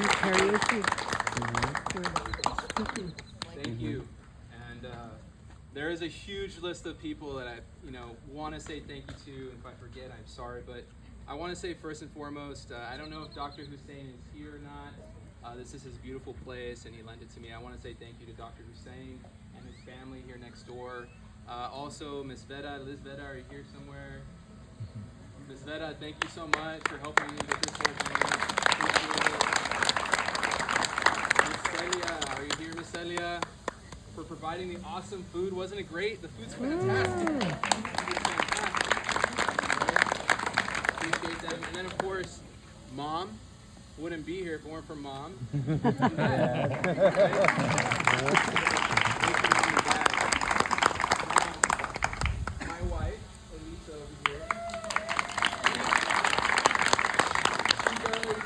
karaoke. Thank you. And there is a huge list of people that I, want to say thank you to. And if I forget, I'm sorry. But I want to say first and foremost, I don't know if Dr. Hussein is here or not. This is his beautiful place, and he lent it to me. I want to say thank you to Dr. Hussein and his family here next door. Also, Miss Veda, Liz Veda, are you here somewhere? Miss Veda, thank you so much for helping me get this whole thing. Miss Celia, are you here, Miss Celia? For providing the awesome food. Wasn't it great? The food's fantastic. It's fantastic. Appreciate them. And then, of course, Mom. Wouldn't be here if it weren't for Mom. My wife, Elisa, over here. She does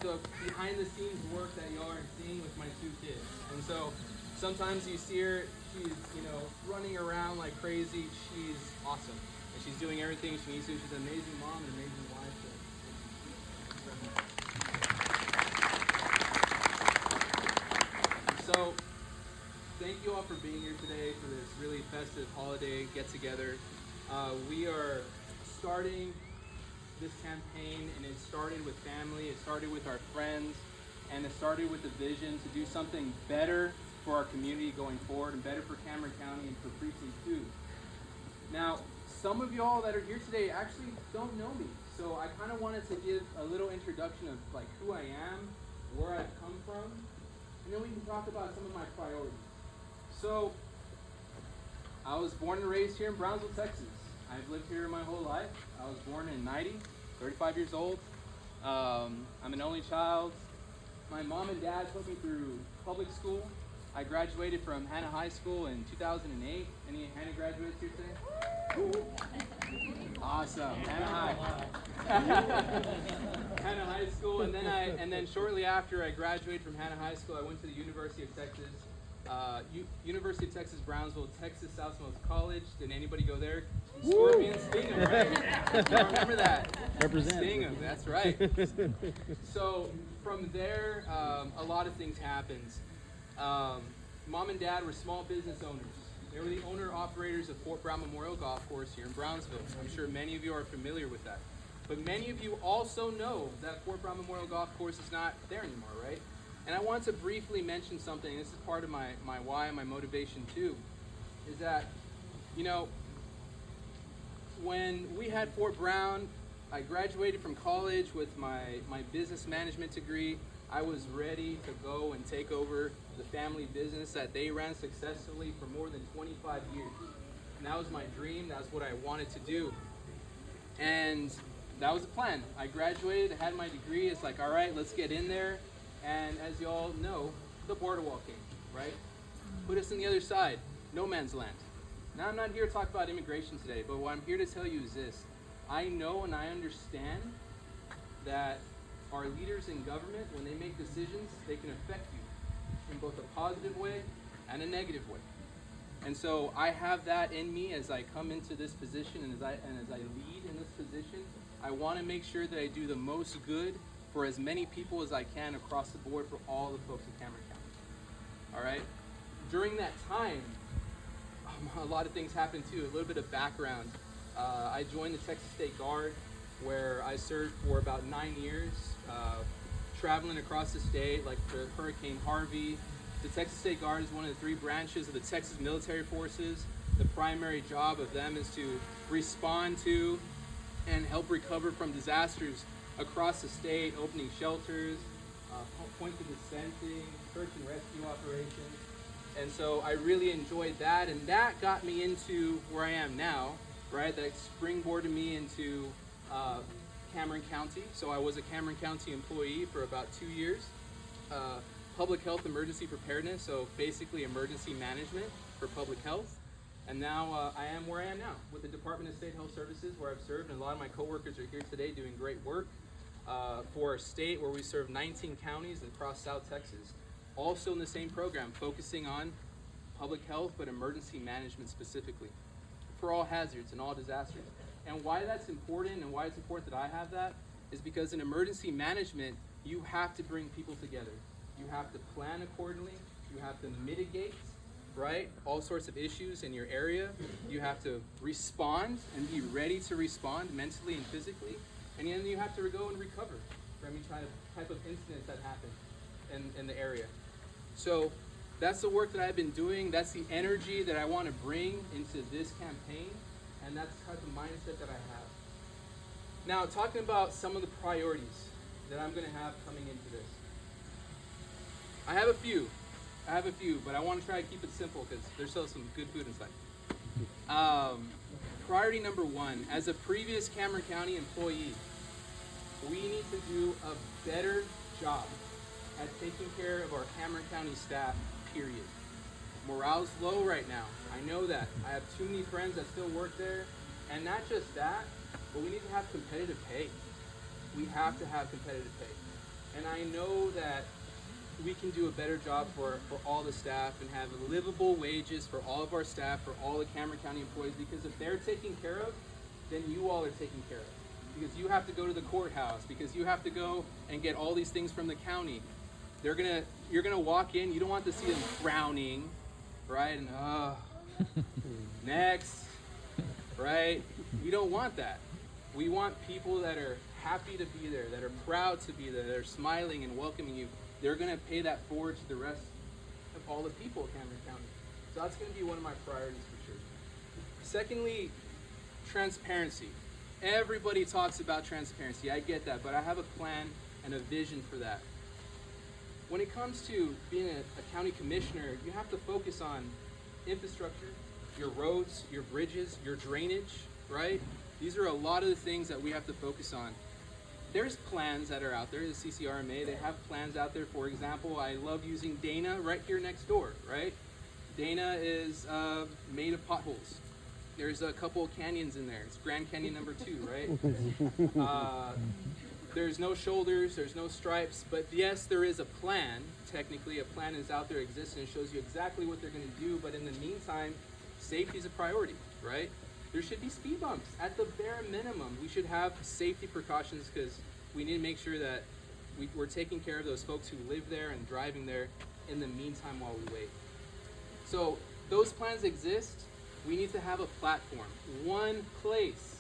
the behind-the-scenes work that y'all aren't seeing with my two kids. And so sometimes you see her, she's, running around like crazy. She's awesome. And she's doing everything she needs to. She's an amazing mom and an amazing wife. So, thank you all for being here today for this really festive holiday get-together. We are starting this campaign, and it started with family, it started with our friends, and it started with the vision to do something better for our community going forward and better for Cameron County and for Precinct 2. Now, some of y'all that are here today actually don't know me, so I kind of wanted to give a little introduction of like who I am, where I've come from, and then we can talk about some of my priorities. So, I was born and raised here in Brownsville, Texas. I've lived here my whole life. I was born in 90, 35 years old. I'm an only child. My mom and dad put me through public school. I graduated from Hannah High School in 2008. Any Hannah graduates here today? Awesome, Hannah High. Hannah High School, and then shortly after I graduated from Hannah High School, I went to the University of Texas, University of Texas, Brownsville, Texas Southmost College. Did anybody go there? Scorpions, Stingham, right? You remember that? Represent. Stingham, that's right. So from there, a lot of things happened. Mom and Dad were small business owners. They were the owner-operators of Fort Brown Memorial Golf Course here in Brownsville. I'm sure many of you are familiar with that. But many of you also know that Fort Brown Memorial Golf Course is not there anymore, right? And I want to briefly mention something. This is part of my why and my motivation too, is that, when we had Fort Brown, I graduated from college with my business management degree. I was ready to go and take over the family business that they ran successfully for more than 25 years. And that was my dream. That's what I wanted to do. And that was the plan. I graduated, I had my degree. It's like, all right, let's get in there. And as you all know, the border wall came, right? Put us on the other side, no man's land. Now, I'm not here to talk about immigration today, but what I'm here to tell you is this. I know and I understand that our leaders in government, when they make decisions, they can affect you in both a positive way and a negative way. And so I have that in me as I come into this position and as I lead in this position. I want to make sure that I do the most good for as many people as I can across the board for all the folks in Cameron County. All right? During that time, a lot of things happened too. A little bit of background. I joined the Texas State Guard, where I served for about 9 years, traveling across the state, like for Hurricane Harvey. The Texas State Guard is one of the 3 branches of the Texas Military Forces. The primary job of them is to respond to and help recover from disasters across the state, opening shelters, point to dispensing, search and rescue operations. And so I really enjoyed that, and that got me into where I am now, right? That springboarded me into Cameron County. So I was a Cameron County employee for about 2 years. Public health emergency preparedness, so basically emergency management for public health. And now I am where I am now with the Department of State Health Services, where I've served, and a lot of my coworkers are here today doing great work for a state where we serve 19 counties across South Texas. Also in the same program, focusing on public health, but emergency management specifically for all hazards and all disasters. And why that's important and why it's important that I have that is because in emergency management, you have to bring people together. You have to plan accordingly. You have to mitigate, right, all sorts of issues in your area. You have to respond and be ready to respond mentally and physically. And then you have to go and recover from any type of incident that happened in the area. So that's the work that I've been doing. That's the energy that I want to bring into this campaign. And that's the type of mindset that I have. Now, talking about some of the priorities that I'm going to have coming into this. I have a few, but I want to try to keep it simple because there's still some good food inside. Priority number one, as a previous Cameron County employee, we need to do a better job at taking care of our Cameron County staff, period. Morale's low right now. I know that. I have too many friends that still work there. And not just that, but we need to have competitive pay. We have to have competitive pay. And I know that we can do a better job for all the staff and have livable wages for all of our staff, for all the Cameron County employees, because if they're taken care of, then you all are taken care of. Because you have to go to the courthouse, because you have to go and get all these things from the county. You're gonna walk in, you don't want to see them frowning, right? And next, right? We don't want that. We want people that are happy to be there, that are proud to be there, that are smiling and welcoming you. They're going to pay that forward to the rest of all the people of Cameron County. So that's going to be one of my priorities for sure. Secondly, transparency. Everybody talks about transparency. I get that, but I have a plan and a vision for that. When it comes to being a county commissioner, you have to focus on infrastructure, your roads, your bridges, your drainage, right? These are a lot of the things that we have to focus on. There's plans that are out there, the CCRMA, they have plans out there. For example, I love using Dana right here next door, right? Dana is made of potholes. There's a couple of canyons in there. It's Grand Canyon number 2, right? There's no shoulders, there's no stripes, but yes, there is a plan. Technically, a plan is out there, exists, and it shows you exactly what they're gonna do, but in the meantime, safety is a priority, right? There should be speed bumps. At the bare minimum, we should have safety precautions because we need to make sure that we're taking care of those folks who live there and driving there in the meantime while we wait. So those plans exist. We need to have a platform, one place,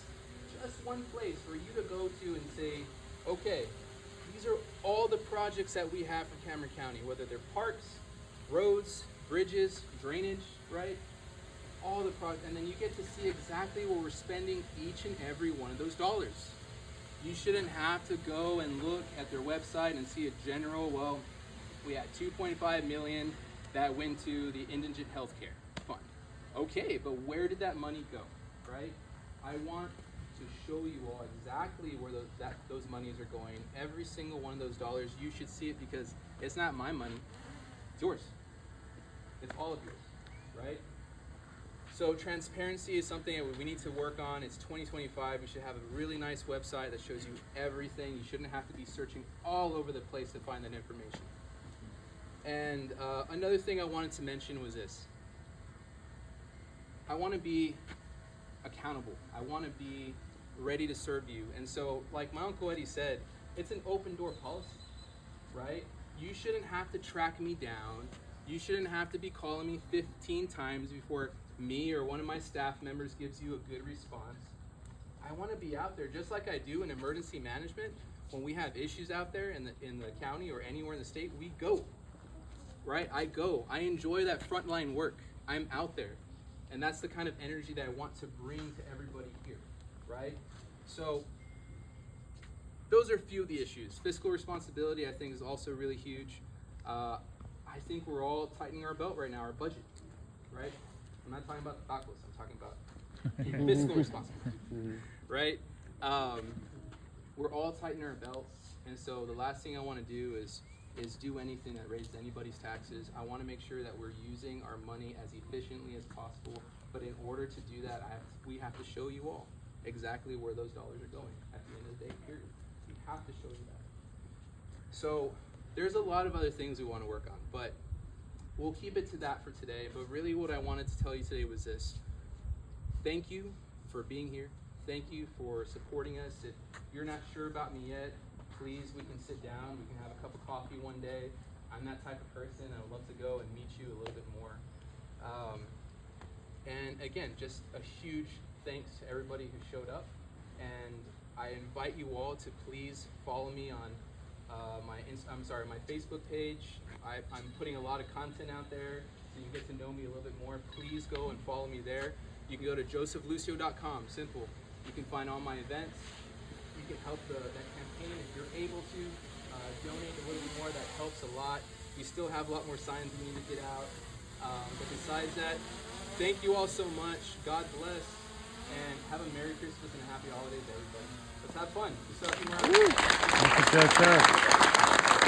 just one place for you to go to and say, okay, these are all the projects that we have for Cameron County, whether they're parks, roads, bridges, drainage, right? All the projects, and then you get to see exactly where we're spending each and every one of those dollars. You shouldn't have to go and look at their website and see a general, well, we had 2.5 million that went to the Indigent Healthcare Fund. Okay, but where did that money go, right? I want to show you all exactly where those monies are going. Every single one of those dollars, you should see it because it's not my money, it's yours. It's all of yours, right? So transparency is something that we need to work on. It's 2025. We should have a really nice website that shows you everything. You shouldn't have to be searching all over the place to find that information. And another thing I wanted to mention was this. I want to be accountable. I want to be ready to serve you. And so, like my Uncle Eddie said, it's an open door policy, right? You shouldn't have to track me down. You shouldn't have to be calling me 15 times before me or one of my staff members gives you a good response. I want to be out there just like I do in emergency management. When we have issues out there in the county or anywhere in the state, we go, right? I go. I enjoy that frontline work. I'm out there. And that's the kind of energy that I want to bring to everybody here, right? So those are a few of the issues. Fiscal responsibility, I think, is also really huge. I think we're all tightening our belt right now, our budget, right? I'm not talking about the tacos, I'm talking about fiscal responsibility, right? We're all tightening our belts, and so the last thing I want to do is do anything that raises anybody's taxes. I want to make sure that we're using our money as efficiently as possible, but in order to do that, we have to show you all exactly where those dollars are going at the end of the day, period. We have to show you that. So there's a lot of other things we want to work on, but we'll keep it to that for today. But really what I wanted to tell you today was this. Thank you for being here. thank you for supporting us. If you're not sure about me yet, please, we can sit down. We can have a cup of coffee one day. I'm that type of person. I would love to go and meet you a little bit more. And again, just a huge thanks to everybody who showed up. And I invite you all to please follow me on my Facebook page. I'm putting a lot of content out there, so you get to know me a little bit more. Please go and follow me there. You can go to josephlucio.com. Simple. You can find all my events. You can help that campaign if you're able to. Donate a little bit more. That helps a lot. We still have a lot more signs we need to get out. But besides that, thank you all so much. God bless. And have a Merry Christmas and a Happy Holidays, everybody. Let's have fun. What's up, Imran? Thank you, sir.